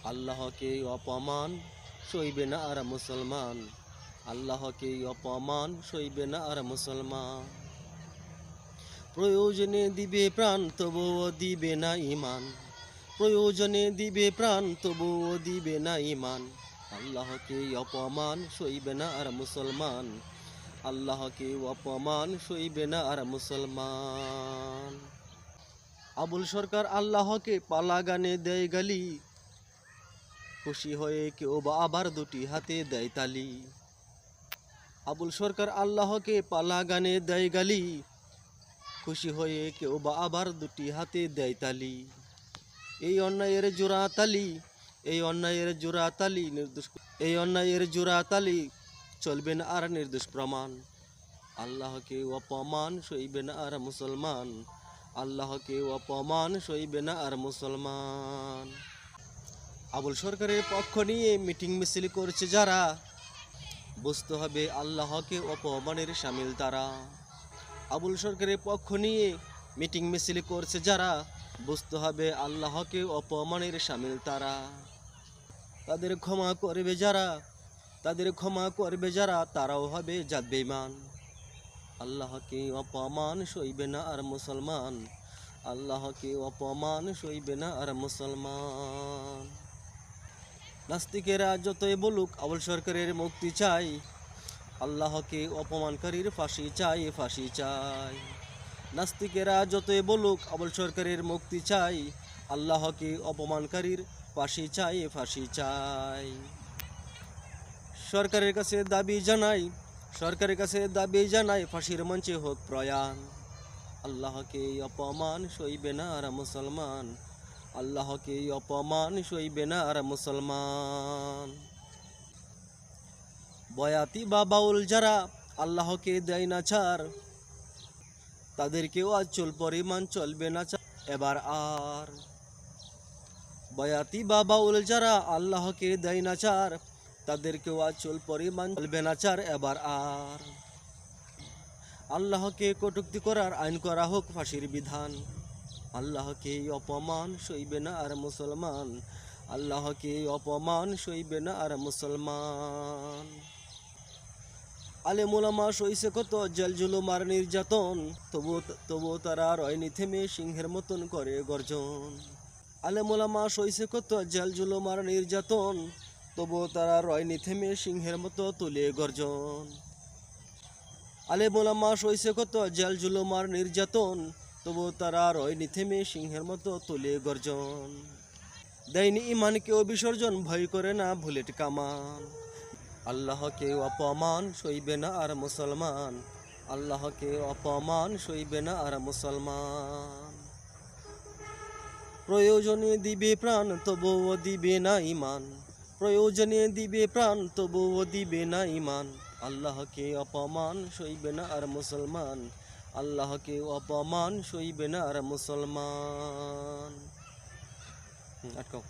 আল্লাহকে অপমান সইবে না আর মুসলমান। আল্লাহকে অপমান সইবে না আর মুসলমান। প্রয়োজনে দিবে প্রাণ তবুও দিবে না ঈমান। প্রয়োজনে দিবে প্রাণ তবুও দিবে না ঈমান। আল্লাহকে অপমান সইবে না আর মুসলমান। আল্লাহকে অপমান সইবে না আর মুসলমান। আবুল সরকার আল্লাহকে পালা গানে দেয় গালি। খুশি হয়ে কেউ বা আবার দুটি হাতে দেয় তালি। আবুল সরকার আল্লাহকে পালা গানে দেয় গালি। খুশি হয়ে কেউ বা আবার দুটি হাতে দেয় তালি। এই অন্যায়ের জোড়া তালি, এই অন্যায়ের জোড়া তালি নির্দোষ, এই অন্যায়ের জোড়া তালি চলবে না আর নির্দোষ প্রমাণ। আল্লাহকে অপমান সইবে না আর মুসলমান। আল্লাহকে অপমান সইবে না আর মুসলমান। আবুল সরকারের পক্ষ নিয়ে মিটিং মিছিল করছে যারা, বুঝতে হবে আল্লাহকে অপমানের শামিল তারা। আবুল সরকারের পক্ষ নিয়ে মিটিং মিছিল করছে যারা, বুঝতে হবে আল্লাহকে অপমানের শামিল তারা। তাদের ক্ষমা করবে যারা, তাদের ক্ষমা করবে যারা, তারাও হবে জাত বেঈমান। আল্লাহকে অপমান সইবে না আর মুসলমান। আল্লাহকে অপমান সইবে না আর মুসলমান। নাস্তিকেরা যতই বলুক আবুল সরকারের মুক্তি চাই। আল্লাহকে অপমানকারীর ফাঁসি চাই, ফাঁসি চাই। নাস্তিকেরা যতই বলুক আবুল সরকারের মুক্তি চাই। আল্লাহকে অপমানকারীর ফাঁসি চাই, ফাঁসি চাই। সরকারের কাছে দাবি জানাই, সরকারের কাছে দাবি জানাই, ফাঁসির মঞ্চে হোক প্রয়াণ। আল্লাহকে অপমান সইবে না আর মুসলমান। আল্লাহকে অপমান সইবে না আর মুসলমান। বয়াতি বা বাউল যারা আল্লাহকে দেয় না ছাড়, তাদেরকেও আচল পরিমাণ চলবে না এবার আর। বয়াতি বা বাউল যারা আল্লাহকে দেয় না ছাড়, তাদেরকেও আচল পরিমাণ চলবে না ছাড় এবার আর। আল্লাহকে কটূক্তি করার আইন করা হোক ফাঁসির বিধান। আল্লাহকে অপমান সইবে না আর মুসলমান। আল্লাহকে অপমান সইবে না আর মুসলমান। আলেম ওলামা সইছে কত জেল জুলুম আর নির্যাতন, তবুও তারা রয়নি থেমে সিংহের মতন করে গর্জন। আলেম ওলামা সইছে কত জেল জুলুম আর নির্যাতন, তবুও তারা রয়নি থেমে সিংহের মতো তুলে গর্জন। আলেম ওলামা সইছে কত জেল জুলুম আর নির্যাতন, তবুও তারা রয়নি থেমে সিংহের মতো তুলে গর্জন। দেয়নি ইমানকেও বিসর্জন, ভয় করে না বুলেট কামান। আল্লাহকে অপমান সইবে না আর মুসলমান। আল্লাহকে অপমান সইবে না আর মুসলমান। প্রয়োজনে দিবে প্রাণ তবুও দিবে না ঈমান। প্রয়োজনে দিবে প্রাণ তবুও দিবে না ঈমান। আল্লাহকে অপমান সইবে না আর মুসলমান। আল্লাহকে অপমান সইবে না আর মুসলমান। আটকাও।